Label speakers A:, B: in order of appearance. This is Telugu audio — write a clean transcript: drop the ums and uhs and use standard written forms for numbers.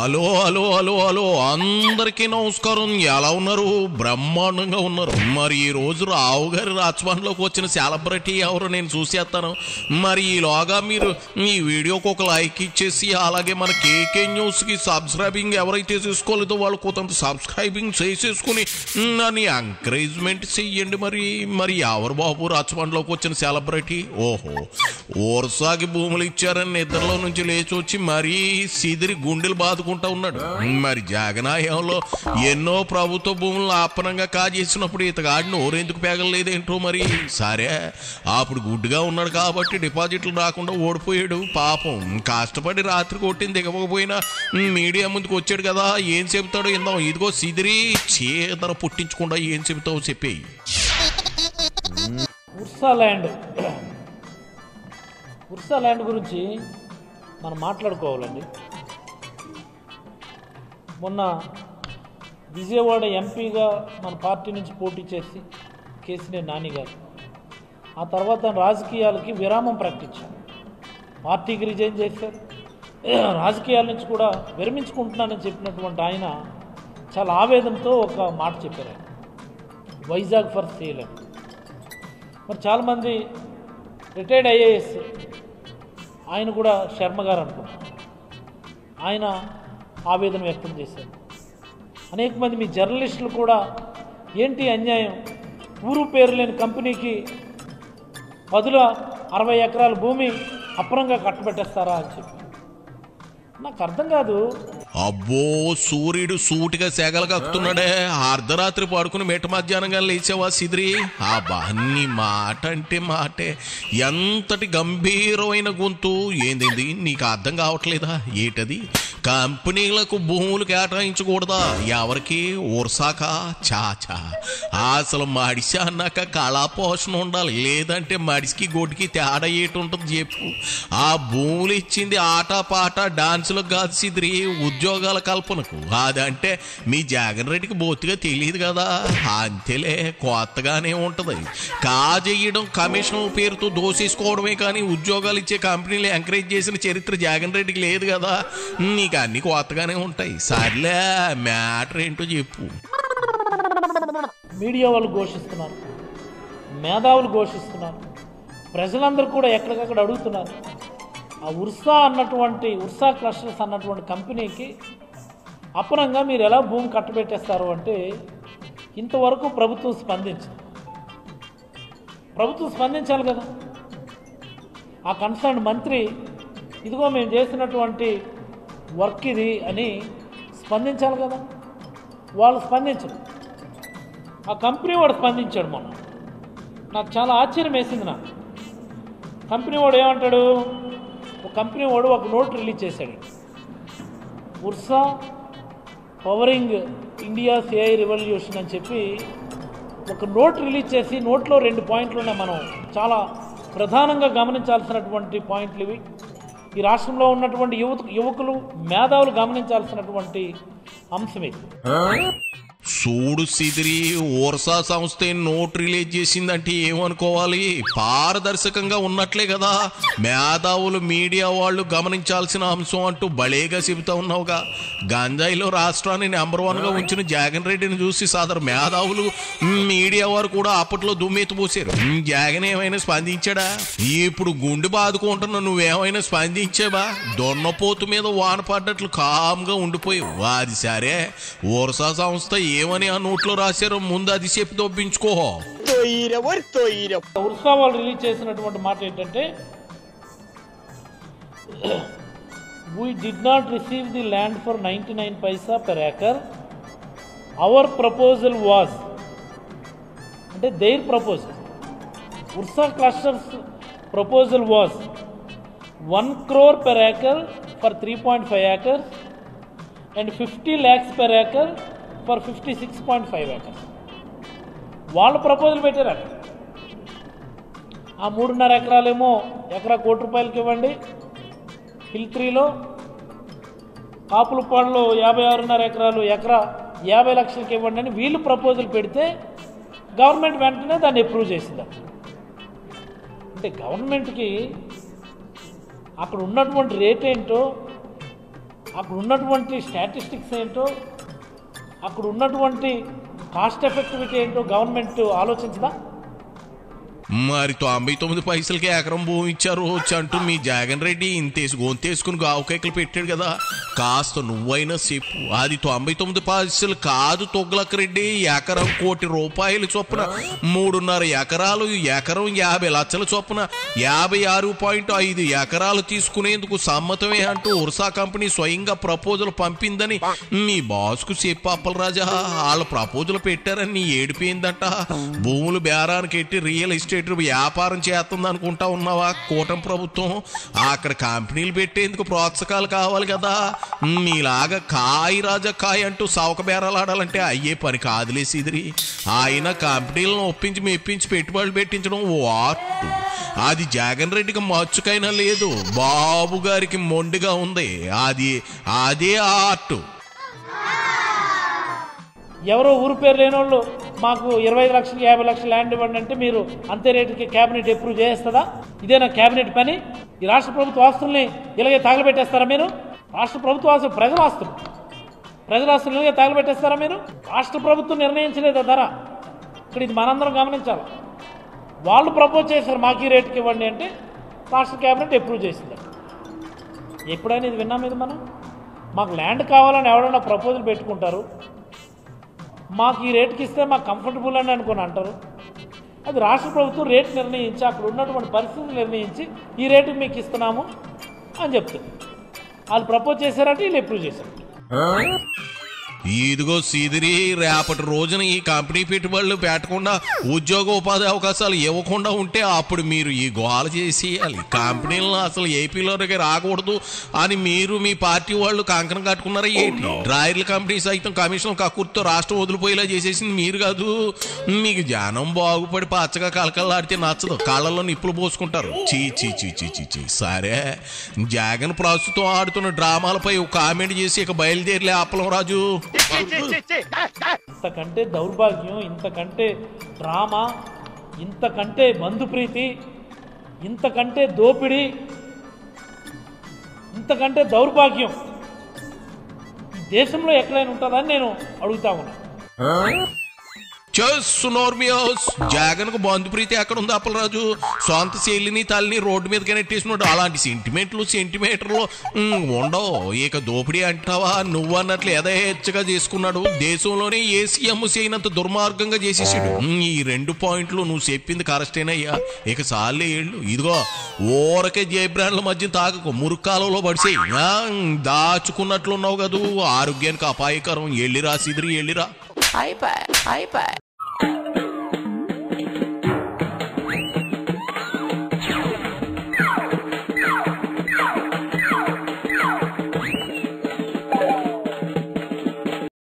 A: హలో హలో హలో హలో అందరికీ నమస్కారం. ఎలా ఉన్నారు? బ్రహ్మాండంగా ఉన్నారు. మరి ఈ రోజు రావు గారి రాజమండ్రిలోకి వచ్చిన సెలబ్రిటీ ఎవరు నేను చూసేస్తాను. మరి ఈలోగా మీరు ఈ వీడియోకి ఒక లైక్ ఇచ్చేసి అలాగే మన కేకే న్యూస్కి సబ్స్క్రైబింగ్ ఎవరైతే చేసుకోలేదో వాళ్ళు కొంత సబ్స్క్రైబింగ్ చేసేసుకుని నన్ను ఎంకరేజ్మెంట్ చెయ్యండి. మరి ఎవరు బాబు రాజమండ్రిలోకి వచ్చిన సెలబ్రిటీ? ఓహో, ఓర్సాకి భూములు ఇచ్చారని నిద్రలో నుంచి లేచి వచ్చి మరీ సిదిరి గుండెలు బాదుకుంటా ఉన్నాడు. మరి జగనాయంలో ఎన్నో ప్రభుత్వ భూములను ఆపనంగా కాజేసినప్పుడు ఇతగాడిని ఓరెందుకు పేగలేదేంటో మరి. సరే, అప్పుడు గుడ్డుగా ఉన్నాడు కాబట్టి డిపాజిట్లు రాకుండా ఓడిపోయాడు. పాపం కష్టపడి రాత్రి కొట్టింది దిగకపోయినా మీడియా ముందుకు వచ్చాడు కదా. ఏం చెబుతాడో ఇందాం. ఇదిగో సిదిరి చేదర పుట్టించకుండా ఏం చెబుతావో చెప్పేయి.
B: ఉర్సా ల్యాండ్ గురించి మనం మాట్లాడుకోవాలండి. మొన్న విజయవాడ ఎంపీగా మన పార్టీ నుంచి పోటీ చేసి కేసీఆర్ నాని గారు ఆ తర్వాత రాజకీయాలకి విరామం ప్రకటించారు. పార్టీకి రిజైన్ చేశారు. రాజకీయాల నుంచి కూడా విరమించుకుంటున్నానని చెప్పినటువంటి ఆయన చాలా ఆవేదనతో ఒక మాట చెప్పారు. వైజాగ్ ఫర్ సేల్ అని. మరి చాలామంది రిటైర్డ్ ఐఏఎస్ ఆయన కూడా శర్మ గారు అనుకుంటారు, ఆయన ఆవేదన వ్యక్తం చేశారు. అనేక మంది మీ జర్నలిస్టులు కూడా ఏంటి అన్యాయం, ఊరు పేరు లేని కంపెనీకి 60 ఎకరాల భూమి అప్రంగా కట్టబెట్టేస్తారా అని చెప్పి నాకు అర్థం కాదు.
A: అబ్బో, సూర్యుడు సూటిగా సెగలు కక్కుతున్నాడే. అర్ధరాత్రి పడుకుని మెట్ట మధ్యాహ్నంగా లేచావా సిద్రి? అబ్బా, నీ మాట అంటే మాటే. ఎంతటి గంభీరమైన గొంతు. ఏంది నీకు అర్థం కావట్లేదా? ఏటది? కంపెనీలకు భూములు కేటాయించకూడదా? ఎవరికి? ఓర్సాక? చాచా, అసలు మడిసి అన్నాక కళా పోషణ ఉండాలి. లేదంటే మడిసికి గొడ్డుకి తేడా ఏటుంటుంది చెప్పు. ఆ భూములు ఇచ్చింది ఆట పాట డాన్సులకు కాదు సిద్రి, ఉద్యోగాల కల్పనకు. అదంటే మీ జగన్ రెడ్డికి బొత్తిగా తెలియదు కదా. అంతేలే, కొత్తగానే ఉంటది. కాజేయడం, కమిషన్ పేరుతో దోసేసుకోవడమే కానీ ఉద్యోగాలు ఇచ్చే కంపెనీలు ఎంకరేజ్ చేసిన చరిత్ర జగన్ రెడ్డికి లేదు కదా. నీకు అన్ని కొత్తగానే ఉంటాయి. సర్లే, మ్యాటర్ ఏంటో చెప్పు.
B: మీడియా వాళ్ళు ఘోషిస్తున్నారు, మేధావులు ఘోషిస్తున్నారు, ప్రజలందరూ కూడా ఎక్కడికక్కడ అడుగుతున్నారు. ఆ ఉర్సా క్లస్టర్స్ అన్నటువంటి కంపెనీకి అపరంగా మీరు ఎలా భూమి కట్టబెట్టేస్తారు అంటే ఇంతవరకు ప్రభుత్వం స్పందించాలి కదా. ఆ కన్సర్న్ మంత్రి ఇదిగో మేము చేసినటువంటి వర్క్ ఇది అని స్పందించాలి కదా. వాళ్ళు స్పందించరు. ఆ కంపెనీ వాడు స్పందించాడు. మొన్న నాకు చాలా ఆశ్చర్యం వేసింది. నాకు కంపెనీ వాడు ఏమంటాడు, కంపెనీ వాడు ఒక నోట్ రిలీజ్ చేశాడు. Ursa pouring India's AI revolution అని చెప్పి ఒక నోట్ రిలీజ్ చేసి, నోట్లో 2 పాయింట్లు ఉన్నాయి. మనం చాలా ప్రధానంగా గమనించాల్సినటువంటి పాయింట్లు ఇవి. ఈ రాష్ట్రంలో ఉన్నటువంటి యువకులు మేధావులు గమనించాల్సినటువంటి అంశం ఇది.
A: చూడు సిదిరి, ఓర్సా సంస్థ నోట్ రిలీజ్ చేసిందంటే ఏమనుకోవాలి? పారదర్శకంగా ఉన్నట్లే కదా. మేధావులు, మీడియా వాళ్ళు గమనించాల్సిన అంశం అంటూ బలేగా చెబుతా ఉన్నావుగా. గంజాయిలో రాష్ట్రాన్ని నెంబర్ 1గా ఉంచిన జగన్ రెడ్డిని చూసి సదరు మేధావులు, మీడియా వారు కూడా అప్పట్లో దుమ్మెత్తిపోసారు. జగన్ ఏమైనా స్పందించాడా? ఇప్పుడు గుండె బాదుకుంటున్నా నువ్వేమైనా స్పందించావా? దొన్నపోతు మీద వాన పడ్డట్లు కామ్గా ఉండిపోయావు. అది సరే, ఓర్సా సంస్థ ఏమని ఆ నోట్లో రాశారో ముందు అది చెప్పి దొబ్బించుకో.
B: ఉర్సా వాళ్ళు రిలీజ్ చేసినటువంటి మాట ఏంటంటే, we did not receive the land for 99 paisa per acre. Our proposal was, అంటే their proposal, Ursa clusters proposal was 1 crore per acre for 3.5 acres and 50 lakhs per acre for 56.5 acres. వాళ్ళు ప్రపోజల్ పెట్టారు. ఆ 3.5 ఎకరాలేమో ఎకరా ₹1,00,00,000 ఇవ్వండి. హిల్ 3లో కాపులపాడులో 56.5 ఎకరాలు ఎకరా 50 లక్షలకి ఇవ్వండి అని వీళ్ళు ప్రపోజల్ పెడితే గవర్నమెంట్ వెంటనే దాన్ని అప్రూవ్ చేసింది. అంటే గవర్నమెంట్కి అక్కడ ఉన్నటువంటి రేట్ ఏంటో, అక్కడ ఉన్నటువంటి స్టాటిస్టిక్స్ ఏంటో, అక్కడ ఉన్నటువంటి కాస్ట్ ఎఫెక్టివిటీ ఏంటో గవర్నమెంట్ ఆలోచించదా?
A: మరి 99 పైసలకి ఎకరం భూమి ఇచ్చారు అంటూ మీ జగన్ రెడ్డి ఇంతేసి గొంతేసుకుని గావుకేకలు పెట్టాడు కదా, కాస్త నువ్వైనా చెప్పు. అది 99 పైసలు కాదు తొగ్లక్ రెడ్డి, ఎకరం ₹1,00,00,000 చొప్పున 3.5 ఎకరాలు, ఎకరం 50 లక్షల చొప్పున 56.5 ఎకరాలు తీసుకునేందుకు సమ్మతమే అంటూ ఉర్సా కంపెనీ స్వయంగా ప్రపోజల్ పంపిందని మీ బాస్కు చెప్పు అప్పలరాజా. వాళ్ళ ప్రపోజల్ పెట్టారని నీ ఏడిపోయిందట. భూములు బేరానికి ఎట్టి రియల్ ఎస్టేట్ వ్యాపారం చేస్తుంది అనుకుంటా ఉన్నావా కూటమి ప్రభుత్వం? అక్కడ కంపెనీలు పెట్టేందుకు ప్రోత్సాహకాలు కావాలి కదా. మీలాగా కాయ రాజా కాయ అంటూ సౌక బేరాలు ఆడాలంటే అయ్యే పని కాదులే సిదిరి. ఆయన కంపెనీలను ఒప్పించి మెప్పించి పెట్టుబడులు పెట్టించడం ఓ ఆర్ట్. అది జగన్ రెడ్డికి మచ్చుకైనా లేదు, బాబు గారికి మొండిగా ఉంది. అదే ఆర్ట్.
B: ఎవరో ఊరు పేరు లేని వాళ్ళు మాకు 25 లక్షలు 50 లక్షలు ల్యాండ్ ఇవ్వండి అంటే మీరు అంతే రేటుకి క్యాబినెట్ అప్రూవ్ చేస్తుందా? ఇదేనా క్యాబినెట్ పని? ఈ రాష్ట్ర ప్రభుత్వ ఆస్తుల్ని ఇలాగే తగలబెట్టేస్తారా మీరు? రాష్ట్ర ప్రభుత్వ ఆస్తులు ప్రజల ఆస్తులు ఇలాగే తగలబెట్టేస్తారా మీరు? రాష్ట్ర ప్రభుత్వం నిర్ణయించలేదు ధర. ఇక్కడ ఇది మనందరం గమనించాలి. వాళ్ళు ప్రపోజ్ చేశారు మాకు ఈ రేటుకి ఇవ్వండి అంటే రాష్ట్ర క్యాబినెట్ అప్రూవ్ చేసింది. ఎప్పుడైనా ఇది విన్నాం? ఇది మనం మాకు ల్యాండ్ కావాలని ఎవరైనా ప్రపోజల్ పెట్టుకుంటారు, మాకు ఈ రేటుకి ఇస్తే మాకు కంఫర్టబుల్ అని అనుకుని అంటారు. అది రాష్ట్ర ప్రభుత్వం రేటు నిర్ణయించి అక్కడ ఉన్నటువంటి పరిస్థితులు నిర్ణయించి ఈ రేటుకి మీకు ఇస్తున్నాము అని చెప్తుంది. వాళ్ళు ప్రపోజ్ చేశారంటే వీళ్ళు అప్రూవ్ చేశారు.
A: ఇదిగో సీదిరి, రేపటి రోజున ఈ కంపెనీ పెట్టుబడులు పెట్టకుండా ఉద్యోగ ఉపాధి అవకాశాలు ఇవ్వకుండా ఉంటే అప్పుడు మీరు ఈ గోల చేసేయాలి. కంపెనీలను అసలు ఏపీలోకి రాకూడదు అని మీరు మీ పార్టీ వాళ్ళు కంకణం కట్టుకున్నారా ఏంటి? డ్రాయర్ల కంపెనీ సైతం కమిషన్ కక్కుర్తో రాష్ట్రం వదిలిపోయేలా చేసేసింది మీరు కాదు. మీకు జనం బాగుపడి పచ్చగా కలకల్లాడితే నచ్చదు, కళ్ళల్లో నిప్పులు పోసుకుంటారు. చీ చీ చీ చీ చీ చీ. సరే, జగన్ ప్రస్తుతం ఆడుతున్న డ్రామాలపై ఒక కామెంట్ చేసి ఇక బయలుదేరలే అప్పలరాజు.
B: ఇంతకంటే దౌర్భాగ్యం, ఇంతకంటే డ్రామా, ఇంతకంటే బంధుప్రీతి, ఇంతకంటే దోపిడీ, ఇంతకంటే దౌర్భాగ్యం ఈ దేశంలో ఎక్కడైనా ఉంటుందని నేను అడుగుతా ఉన్నా.
A: జగన్ కు బంధు ప్రీతి ఎక్కడ ఉంది అప్పలరాజు? సొంత చెల్లిని తల్లిని రోడ్డు మీదకి నెట్టేసినాడు. అలాంటి సెంటిమీటర్లు ఉండవు. ఇక దోపిడీ అంటావా? నువ్వు అన్నట్లు యథేచ్ఛగా చేసుకున్నాడు. దేశంలోనే ఏ సీఎం చేయనంత దుర్మార్గంగా చేసేసాడు. ఈ 2 పాయింట్లు నువ్వు చెప్పింది కరెక్టేనయ్యా. ఇక సార్లే ఏళ్ళు. ఇదిగో ఊరకే జయబ్రాండ్ల మధ్య తాగకు, మురుక్కాలలో పడిసేయి. దాచుకున్నట్లున్నావు కదూ, ఆరోగ్యానికి అపాయకరం. ఎళ్ళిరా సిదిరి, ఎళ్ళిరా.